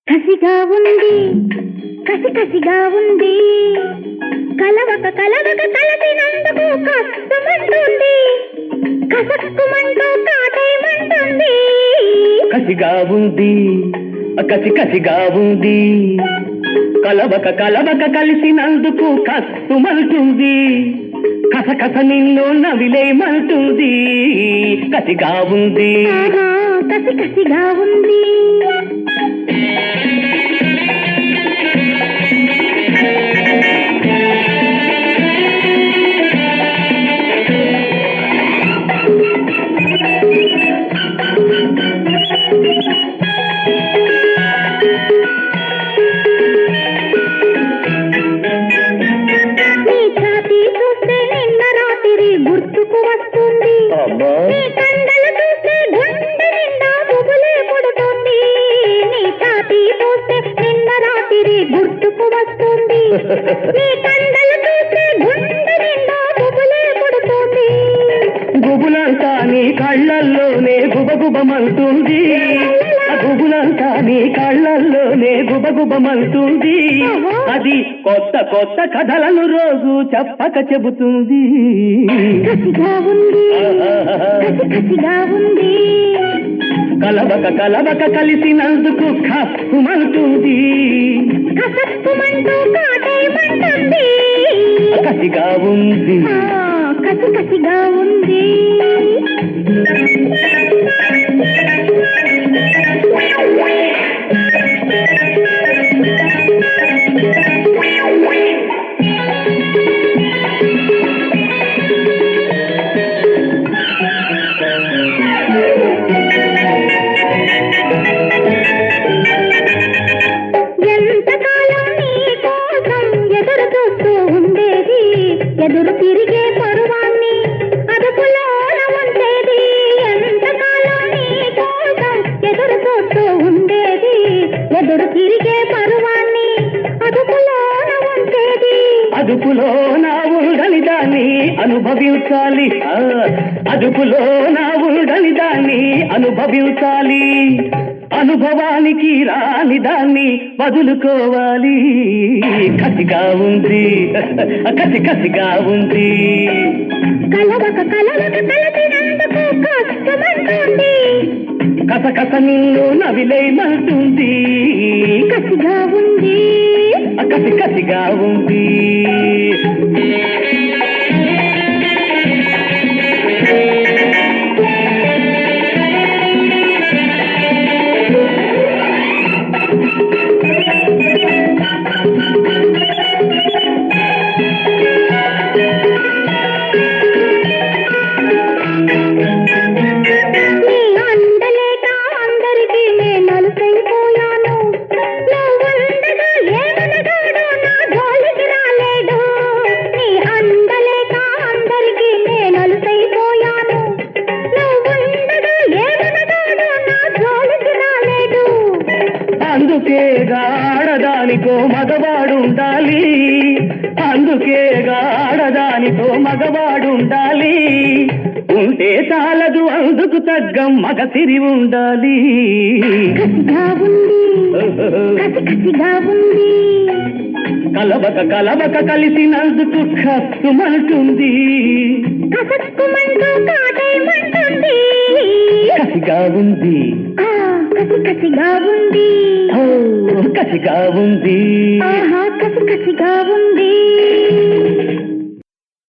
కసిగా ఉంది కసి కసిగా ఉంది కలవక కలవక కలసినందుకు కష్టమంటుంది కసక్కుమంటూ కాటేయమంటుంది కసిగా ఉంది కసి కసిగా ఉంది కలవక కలవక కలిసినందుకు కష్టమంటుంది కసకస నిన్ను నవిలేమంటుంది కసిగా ఉంది కసి కసిగా ఉంది గుర్తుకు వస్తుంది నీ కండలు చూస్తే గుండె నిండా బుబులే పుడుతుంది నీ ఛాతీ చూస్తే నిన్న రాత్రి గుర్తుకు వస్తుంది నీ కండలు చూస్తే గుండె నిండా బుబులే పుడుతుంది గుబులంతా నీ కళ్ళల్లోనే గుబగుబమంటుంది గుబులంతా నీ కళ్ళల్లోనే గుబగుబమంటుంది అది కొత్త కొత్త కథలను రోజు చెప్పక చెబుతుంది కసిగా ఉంది కసిగా ఉంది కలవక కలవక కలిసినందుకు కప్పుమంటుంది కసక్కుమంటూ కాటేయమంటుంది కసిగా ఉంది కసి కసిగా ఉంది ఎదురు తిరిగే పరువాన్ని అదుపులోన ఉంచేది ఎంతకాలం నీ కోసం ఎదురు చూస్తూ ఉండేది ఎదురు తిరిగే పరువాన్ని అదుపులోన ఉంచేది అదుపులో నా ఉండని దాన్ని అనుభవించాలి అదుపులో నా ఉండని దాన్ని అనుభవించాలి అనుభవానికి రాని దాన్ని వదులుకోవాలి కసిగా ఉంది కసి కసిగా ఉంది కలవక కలవక కలిసినందుకు కష్టమంటుంది కసకస నిన్ను నవిలేయమంటుంది కసిగా ఉంది కసి కసిగా ఉంది అందుకేగా ఆడదానికో మగవాడుండాలి అందుకేగా ఆడదానికో మగవాడుండాలి ఉంటే చాలదు అందుకు తగ్గ మగ సిరి ఉండాలి కలవక కలవక కలిసినందుకు కష్టమంటుంది కసిగా ఉంది కసిగా ఉంది కసిగా ఉంది కసిగా ఉంది